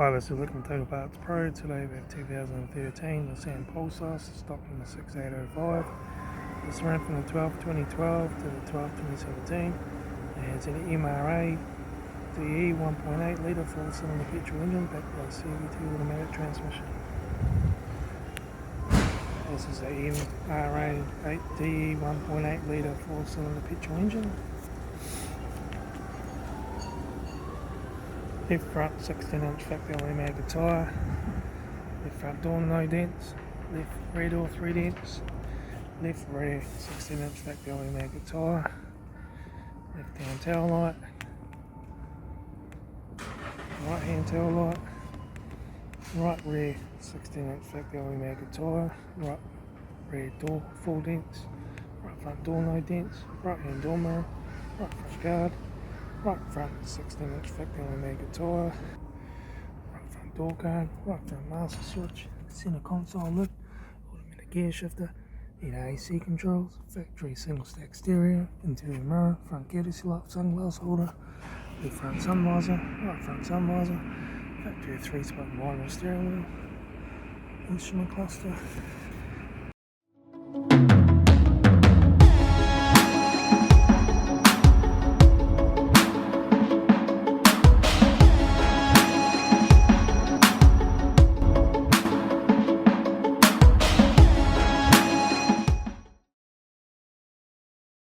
Hi, this is Litre Total Parts Pro. Today we have 2013 Nissan Pulsar, stock number 6805. This ran from the 12th 2012 to the 12th 2017. It has an MRA DE 1.8 litre 4-cylinder petrol engine backed by a CVT automatic transmission. This is the MRA DE 1.8 litre 4-cylinder petrol engine. Left front 16-inch factory mega tyre, left front door no dents, left rear door 3 dents, left rear 16-inch factory mega tyre, left hand tail light, right hand tail light, right rear 16-inch factory mega tyre, right rear door 4 dents, right front door no dents, right hand door mirror, right front guard, right front 16-inch factory mega tyre, right front door guard, right front master switch, centre console lid, automatic gear shifter, heater AC controls, factory single stack stereo, interior mirror, front courtesy lock, sunglass holder, left front sun visor, right front sun visor, factory 3-spot vinyl steering wheel, instrument cluster.